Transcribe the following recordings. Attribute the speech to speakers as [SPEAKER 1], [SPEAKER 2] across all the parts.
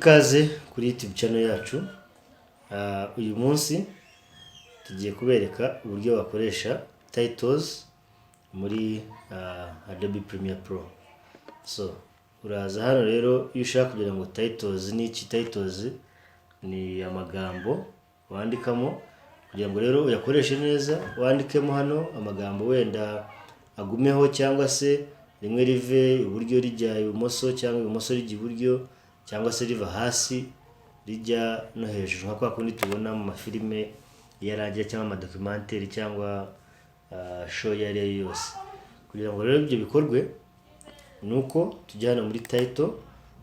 [SPEAKER 1] Ikaze kuri YouTube channel yacu. Uyu munsi tugiye kubereka uburyo bakoresha titles muri Adobe Premiere Pro. So uraza hano rero iyo ushaka kugira ngo titles ni iki. Titles ni amagambo wandikamo kugira ngo rero uyakoreshe neza. Wandikemo hano amagambo wenda agumeho cyangwa se rimwe rive iburyo rijya ibumoso cyangwa ibumoso rijya iburyo cyangwa se riva hasi rijya no hejuru nka kwa kundi tubona mu mafilime yarangira cyangwa amadocumentary cyangwa show yari yose. Kugira ngo rero ibyo bikorwe nuko tujyana muri title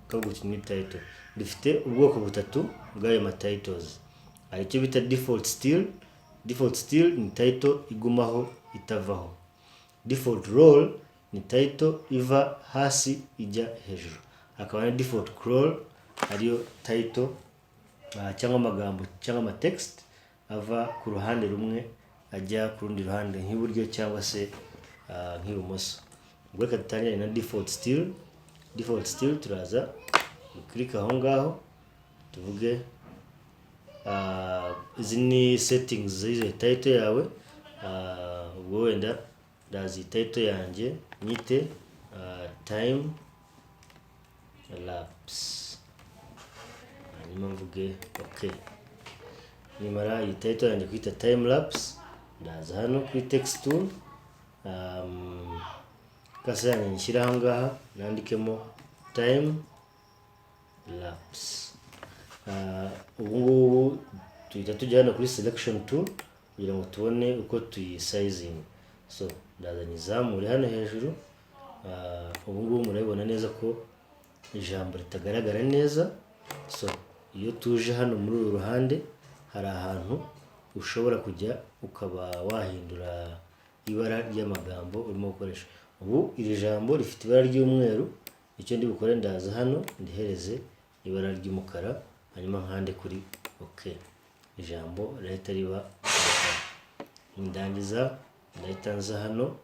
[SPEAKER 1] kavuga muri title dufite ubwoko butatu bw'ayo ma titles. Hari icyo bita default still. Default still ni title igumaho itavaho. Default role ni title iva hasi ijya hejuru. Hakaba na default scroll ariyo title cyangwa amagambo cyangwa ama text ava ku ruhande rumwe ajya ku rundi ruhande nk'iburyo cyangwa se nk'ibumoso. Ubwo reka dutangire na default still. Default still turaza click aho ngaho tuvuge izi ni settings z'izo title yawe. Ubwo wenda ndazi title yanjye nyite time lapse hanyuma mvuge okay. Nimara iyi title yanjye kwita time lapse ndaza hano kuri text tool kasa yanjye nshyira aha ngaha nandikemo time lapse. Ubu ngubu tuhita tujya hano kuri selection tool kugira ngo tubone uko tuyisizing. So ndaza nizamure hano hejuru. Ubu ngubu murabibona neza ko ijambo ritagaragara neza. So iyo tuje hano muri uru ruhande hari ahantu ushobora kujya ukaba wahindura ibara ry'amagambo urimo gukoresha. Ubu iri jambo rifite ibara ry'umweru. Icyo ndi bukore ndaza hano ndihereze ibara ry'umukara hanyuma nkande kuri okay. Ijambo rihita riba ndangiza ndahita nza hano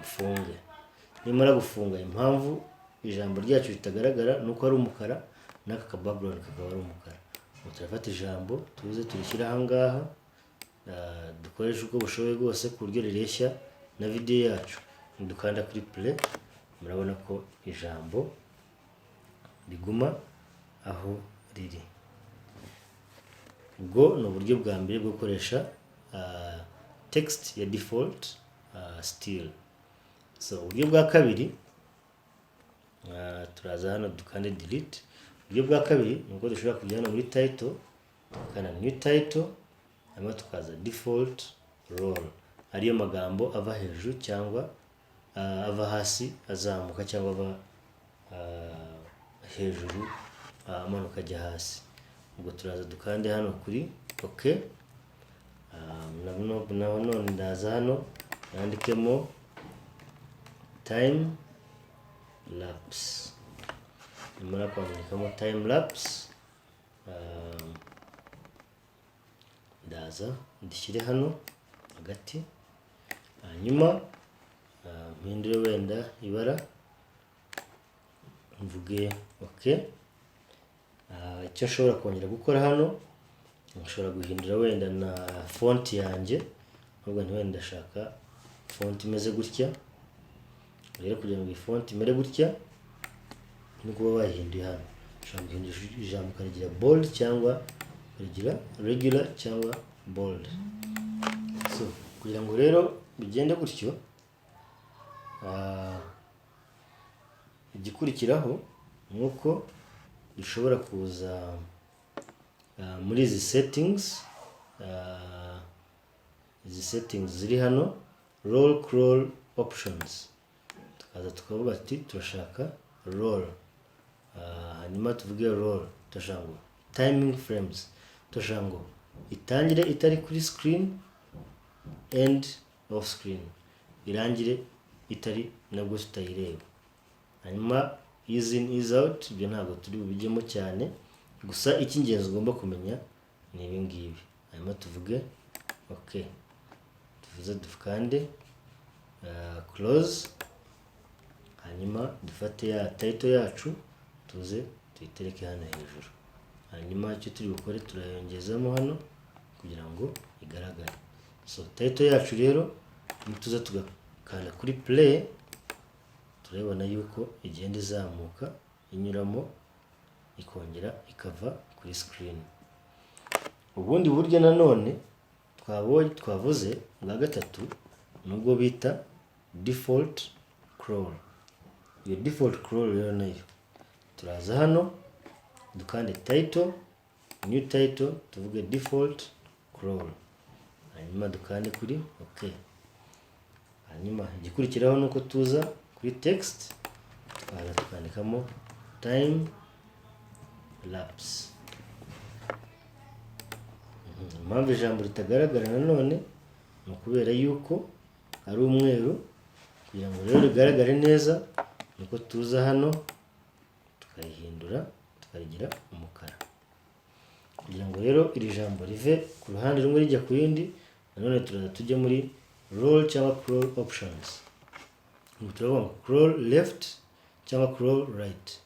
[SPEAKER 1] mfunge. Nimara gufunga impamvu ijambo ryacu ritagaragara nuko ari umukara n'aka ka background kakaba ari umukara. Turafata ijambo tuze turishyira aha ngaha dukoresha uko bushoboye bwose ku buryo rireshya na video yacu. Dukanda kuri play murabona ko ijambo riguma aho riri. Ubwo ni uburyo bwa mbere bwo gukoresha text ya default still. So uburyo bwa kabiri turaza hano dukande delete. Uburyo bwa kabiri nuko dushobora kujya hano muri title tukana new title hanyuma tukaza default role ariyo magambo ava hejuru cyangwa ava hasi azamuka cyangwa ava hejuru amanuka ajya hasi. Ubwo turaza dukande hano kuri okay. None ndaza hano nandikemo time lapse. Nimara kwandikamo time lapse ndaza ndishyire hano hagati hanyuma mpindure wenda ibara mvuge okay. Icyo nshobora kongera gukora hano nshobora guhindura wenda na font yanjye. Ahubwo wenda ndashaka font imeze gutya. Rero kugira ngo iyi font imere gutya no kuba wahinduye hano ushobora guhindura ijambo ukarigira bold cyangwa ukarigira regular cyangwa bold. So kugira ngo rero bigende gutyo igikurikiraho nuko dushobora kuza muri izi settings. Izi settings ziri hano roll scroll options tukaza tukavuga ati turashaka roll. Hanyuma tuvuge roll turashaka ngo timing frames turashaka ngo itangire itari kuri screen end off screen irangire itari nabwo tutayireba. Hanyuma ease in ease out ibyo ntabwo turi bubijyemo cyane gusa icy'ingenzi ugomba kumenya ni ibi ngibi. Hanyuma tuvuge okay. Tuvuze dukande close hanyuma dufate ya title yacu tuze tuyitereke hano hejuru. Hanyuma icyo turi bukore turayongezamo hano kugira ngo igaragare. So title yacu rero nituza tugakanda kuri play, turabona yuko igenda izamuka inyuramo ikongera ikava kuri screen. Ubundi buryo nanone twavuze bwa gatatu nubwo bita default scroll. Iyo default scroll rero nayo turaza hano dukande title, new title, tuvuge default scroll, hanyuma dukande kuri OK. Hanyuma igikurikiraho nuko tuza kuri text tukaza tukandikamo time lapse. Impamvu ijambo ritagaragara nanone ni ukubera yuko ari umweru. Kugira ngo rero rigaragare neza nuko tuza hano tukayihindura tukarigira umukara. Kugira ngo rero iri jambo rive ku ruhande rumwe rijya ku yindi, nanone turaza tujya muri roll cyangwa scroll options. Turavuga scroll left cyangwa scroll right.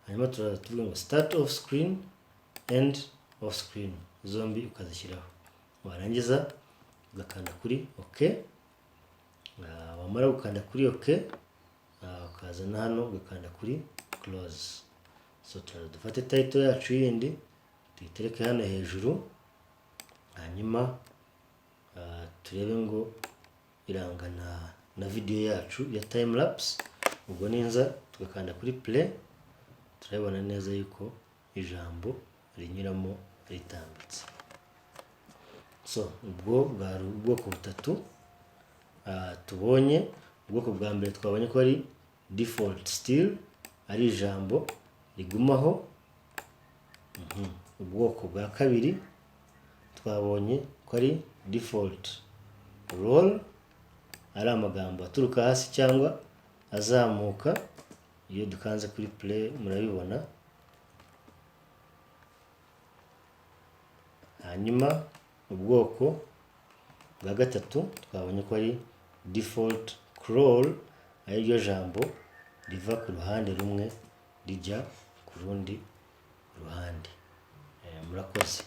[SPEAKER 1] Hanyuma turaza tuvuga ngo start of screen, end of screen, zombi ukazishyiraho. Warangiza ugakanda kuri OK. Wamara gukanda kuri OK, ukazana hano ugakanda kuri close. So turaza dufate title yacu yindi tuyitereke hano hejuru, hanyuma turebe ngo irangana na video yacu ya time lapse. Ubwo ninza tugakanda kuri play, turabona neza yuko ijambo rinyuramo ritambitse. So ubwo bwari ubwoko butatu tubonye. Ubwoko bwa mbere twabonye ko ari default still, ari ijambo rigumaho. Ubwoko bwa kabiri twabonye ko ari default roll, ari amagambo aturuka hasi cyangwa azamuka. Iyo dukanze kuri play murabibona. Hanyuma ubwoko bwa gatatu twabonye ko ari default scroll, ari ryo jambo riva ku ruhande rumwe rijya ku rundi ruhande. Murakoze.